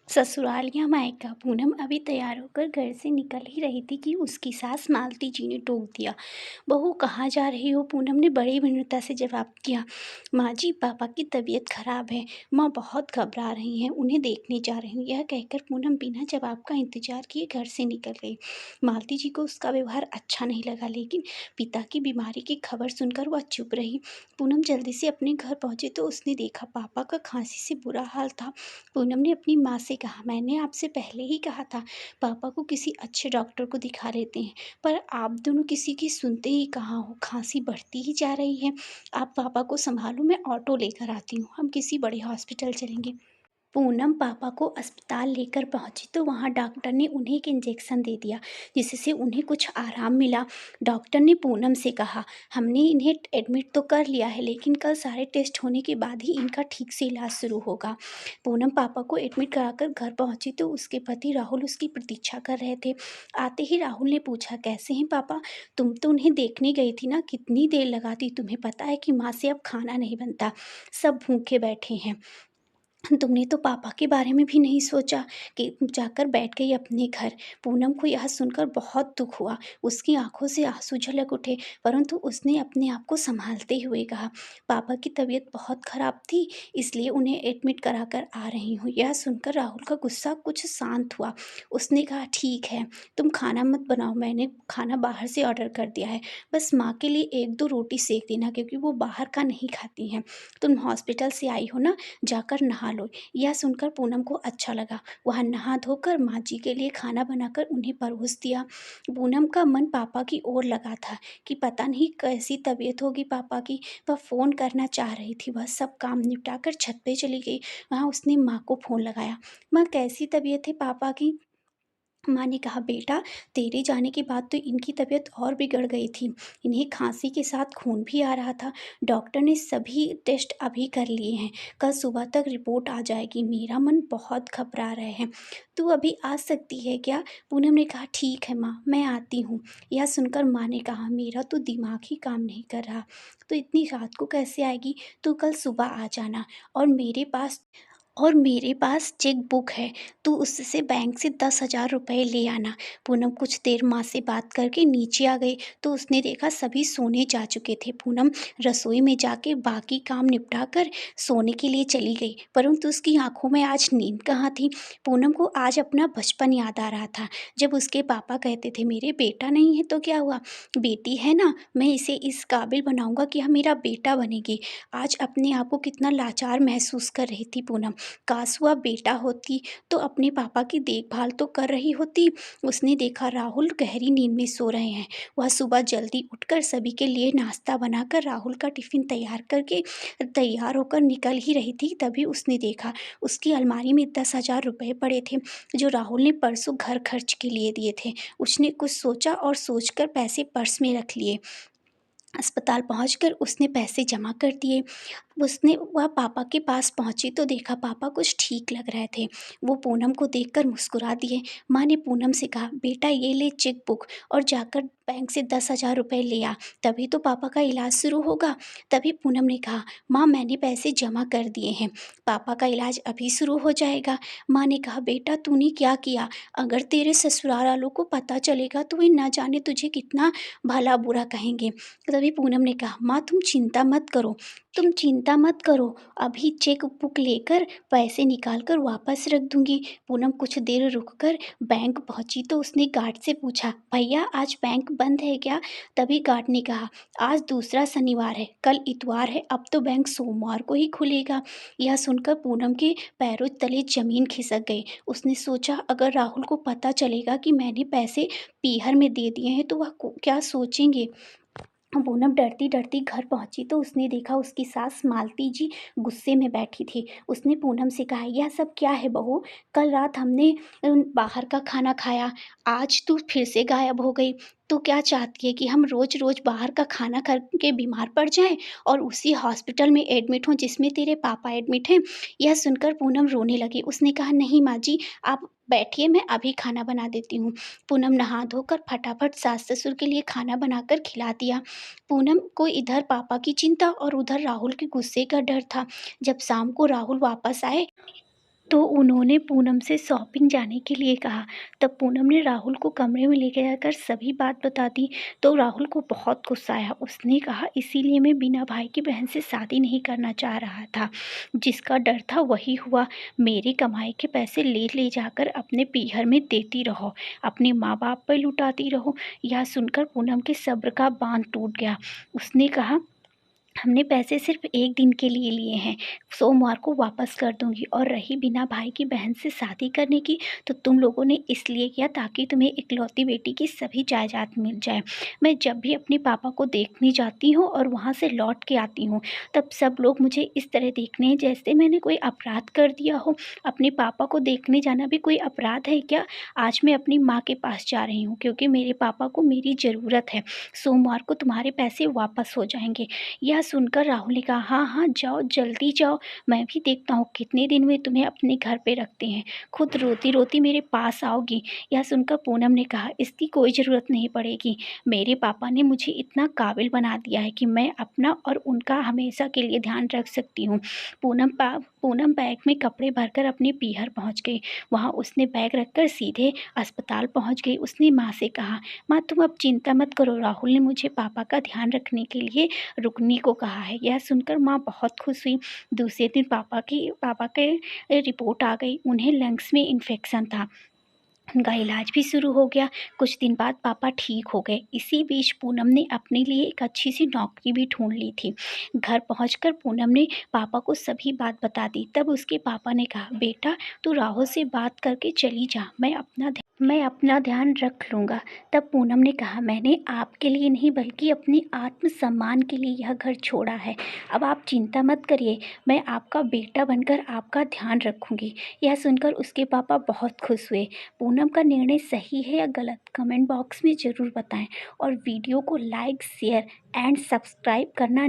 ससुराल या मायका पूनम अभी तैयार होकर घर से निकल ही रही थी कि उसकी सास मालती जी ने टोक दिया। बहू कहाँ जा रही हो? पूनम ने बड़ी विनम्रता से जवाब दिया। माँ जी, पापा की तबीयत खराब है। माँ बहुत घबरा रही हैं, उन्हें देखने जा रही हूँ। यह कहकर पूनम बिना जवाब का इंतजार किए घर से निकल गई। मालती जी को उसका व्यवहार अच्छा नहीं लगा, लेकिन पिता की बीमारी की खबर सुनकर वह चुप रही। पूनम जल्दी से अपने घर पहुंची तो उसने देखा पापा का खांसी से बुरा हाल था। पूनम ने अपनी माँ से कहा, मैंने आपसे पहले ही कहा था पापा को किसी अच्छे डॉक्टर को दिखा लेते हैं, पर आप दोनों किसी की सुनते ही कहाँ हो। खांसी बढ़ती ही जा रही है। आप पापा को संभालो, मैं ऑटो लेकर आती हूँ, हम किसी बड़े हॉस्पिटल चलेंगे। पूनम पापा को अस्पताल लेकर पहुंची तो वहां डॉक्टर ने उन्हें एक इंजेक्शन दे दिया, जिससे उन्हें कुछ आराम मिला। डॉक्टर ने पूनम से कहा, हमने इन्हें एडमिट तो कर लिया है, लेकिन कल सारे टेस्ट होने के बाद ही इनका ठीक से इलाज शुरू होगा। पूनम पापा को एडमिट कराकर घर पहुंची तो उसके पति राहुल उसकी प्रतीक्षा कर रहे थे। आते ही राहुल ने पूछा, कैसे हैं पापा? तुम तो उन्हें देखने गई थी ना, कितनी देर लगाती? तुम्हें पता है कि माँ से अब खाना नहीं बनता, सब भूखे बैठे हैं। तुमने तो पापा के बारे में भी नहीं सोचा कि जाकर बैठ गई अपने घर। पूनम को यह सुनकर बहुत दुख हुआ। उसकी आंखों से आंसू झलक उठे, परंतु उसने अपने आप को संभालते हुए कहा, पापा की तबीयत बहुत खराब थी, इसलिए उन्हें एडमिट करा कर आ रही हूँ। यह सुनकर राहुल का गुस्सा कुछ शांत हुआ। उसने कहा, ठीक है, तुम खाना मत बनाओ, मैंने खाना बाहर से ऑर्डर कर दिया है। बस माँ के लिए एक दो रोटी सेक देना, क्योंकि वो बाहर का नहीं खाती हैं। तुम हॉस्पिटल से आई हो ना, जाकर नहा लो। यह सुनकर पूनम को अच्छा लगा। वह नहा धोकर माँ जी के लिए खाना बनाकर उन्हें परोस दिया। पूनम का मन पापा की ओर लगा था कि पता नहीं कैसी तबीयत होगी पापा की। वह फ़ोन करना चाह रही थी। वह सब काम निपटाकर छत पे चली गई। वहाँ उसने माँ को फ़ोन लगाया। माँ, कैसी तबीयत है पापा की? माँ ने कहा, बेटा, तेरे जाने के बाद तो इनकी तबीयत और बिगड़ गई थी। इन्हें खांसी के साथ खून भी आ रहा था। डॉक्टर ने सभी टेस्ट अभी कर लिए हैं। कल सुबह तक रिपोर्ट आ जाएगी। मेरा मन बहुत घबरा रहे हैं। तू अभी आ सकती है क्या? पूनम ने कहा, ठीक है माँ, मैं आती हूँ। यह सुनकर माँ ने कहा, मेरा तो दिमाग ही काम नहीं कर रहा। तो इतनी रात को कैसे आएगी? तू कल सुबह आ जाना, और मेरे पास चेक बुक है, तू उससे बैंक से 10,000 रुपये ले आना। पूनम कुछ देर माँ से बात करके नीचे आ गई तो उसने देखा सभी सोने जा चुके थे। पूनम रसोई में जाके बाकी काम निपटा कर सोने के लिए चली गई, परंतु उसकी आंखों में आज नींद कहाँ थी। पूनम को आज अपना बचपन याद आ रहा था, जब उसके पापा कहते थे, मेरे बेटा नहीं है तो क्या हुआ, बेटी है ना, मैं इसे इस काबिल बनाऊंगा कि हम मेरा बेटा बनेगी। आज अपने आप को कितना लाचार महसूस कर रही थी पूनम। काश वह बेटा होती तो अपने पापा की देखभाल तो कर रही होती। उसने देखा राहुल गहरी नींद में सो रहे हैं। वह सुबह जल्दी उठकर सभी के लिए नाश्ता बनाकर राहुल का टिफिन तैयार करके तैयार होकर निकल ही रही थी, तभी उसने देखा उसकी अलमारी में 10,000 रुपये पड़े थे, जो राहुल ने परसों घर खर्च के लिए दिए थे। उसने कुछ सोचा और सोचकर पैसे पर्स में रख लिए। अस्पताल पहुंचकर उसने पैसे जमा कर दिए। वह पापा के पास पहुंची तो देखा पापा कुछ ठीक लग रहे थे। वो पूनम को देखकर मुस्कुरा दिए। माँ ने पूनम से कहा, बेटा, ये ले चेक बुक और जाकर बैंक से 10,000 रुपये ले आ, तभी तो पापा का इलाज शुरू होगा। तभी पूनम ने कहा, माँ, मैंने पैसे जमा कर दिए हैं, पापा का इलाज अभी शुरू हो जाएगा। माँ ने कहा, बेटा, तूने क्या किया? अगर तेरे ससुराल वालों को पता चलेगा तो वे ना जाने तुझे कितना भला बुरा कहेंगे। तभी पूनम ने कहा, माँ, तुम चिंता मत करो, अभी चेक बुक लेकर पैसे निकाल कर वापस रख दूंगी। पूनम कुछ देर रुककर बैंक पहुंची तो उसने गार्ड से पूछा, भैया, आज बैंक बंद है क्या? तभी गार्ड ने कहा, आज दूसरा शनिवार है, कल इतवार है, अब तो बैंक सोमवार को ही खुलेगा। यह सुनकर पूनम के पैरों तले जमीन खिसक गई। उसने सोचा, अगर राहुल को पता चलेगा कि मैंने पैसे पीहर में दे दिए हैं तो वह क्या सोचेंगे। पूनम डरती डरती घर पहुंची तो उसने देखा उसकी सास मालती जी गुस्से में बैठी थी। उसने पूनम से कहा, यह सब क्या है बहू? कल रात हमने बाहर का खाना खाया, आज तू फिर से गायब हो गई। तो क्या चाहती है कि हम रोज रोज बाहर का खाना खा के बीमार पड़ जाएं और उसी हॉस्पिटल में एडमिट हों जिसमें तेरे पापा एडमिट हैं? यह सुनकर पूनम रोने लगी। उसने कहा, नहीं माँ जी, आप बैठिए, मैं अभी खाना बना देती हूँ। पूनम नहा धोकर फटाफट सास ससुर के लिए खाना बनाकर खिला दिया। पूनम को इधर पापा की चिंता और उधर राहुल के गुस्से का डर था। जब शाम को राहुल वापस आए तो उन्होंने पूनम से शॉपिंग जाने के लिए कहा। तब पूनम ने राहुल को कमरे में लेके जाकर सभी बात बता दी। तो राहुल को बहुत गुस्सा आया। उसने कहा इसीलिए मैं बिना भाई की बहन से शादी नहीं करना चाह रहा था। जिसका डर था वही हुआ। मेरी कमाई के पैसे ले ले जाकर अपने पीहर में देती रहो, अपने माँ बाप पर लुटाती रहो। यह सुनकर पूनम के सब्र का बांध टूट गया। उसने कहा हमने पैसे सिर्फ एक दिन के लिए लिए हैं, सोमवार को वापस कर दूंगी। और रही बिना भाई की बहन से शादी करने की, तो तुम लोगों ने इसलिए किया ताकि तुम्हें इकलौती बेटी की सभी जायदाद मिल जाए। मैं जब भी अपने पापा को देखने जाती हूँ और वहाँ से लौट के आती हूँ, तब सब लोग मुझे इस तरह देखने हैं जैसे मैंने कोई अपराध कर दिया हो। अपने पापा को देखने जाना भी कोई अपराध है क्या? आज मैं अपनी माँ के पास जा रही हूँ क्योंकि मेरे पापा को मेरी ज़रूरत है। सोमवार को तुम्हारे पैसे वापस हो जाएंगे। यह सुनकर राहुल ने कहा हाँ हाँ जाओ, जल्दी जाओ। मैं भी देखता हूँ कितने दिन में तुम्हें अपने घर पे रखते हैं। खुद रोती रोती मेरे पास आओगी। यह सुनकर पूनम ने कहा इसकी कोई ज़रूरत नहीं पड़ेगी। मेरे पापा ने मुझे इतना काबिल बना दिया है कि मैं अपना और उनका हमेशा के लिए ध्यान रख सकती हूँ। पूनम बैग में कपड़े भरकर अपने पीहर पहुँच गई। वहाँ उसने बैग रखकर सीधे अस्पताल पहुँच गई। उसने माँ से कहा माँ तुम अब चिंता मत करो, राहुल ने मुझे पापा का ध्यान रखने के लिए रुकने को कहा है। यह सुनकर माँ बहुत खुश हुई। दूसरे दिन पापा के रिपोर्ट आ गई। उन्हें लंग्स में इन्फेक्शन था। उनका इलाज भी शुरू हो गया। कुछ दिन बाद पापा ठीक हो गए। इसी बीच पूनम ने अपने लिए एक अच्छी सी नौकरी भी ढूंढ ली थी। घर पहुंचकर पूनम ने पापा को सभी बात बता दी। तब उसके पापा ने कहा बेटा तू राहुल से बात करके चली जा, मैं अपना ध्यान रख लूँगा। तब पूनम ने कहा मैंने आपके लिए नहीं बल्कि अपने आत्मसम्मान के लिए यह घर छोड़ा है। अब आप चिंता मत करिए, मैं आपका बेटा बनकर आपका ध्यान रखूँगी। यह सुनकर उसके पापा बहुत खुश हुए। पूनम का निर्णय सही है या गलत, कमेंट बॉक्स में ज़रूर बताएं। और वीडियो को लाइक, शेयर एंड सब्सक्राइब करना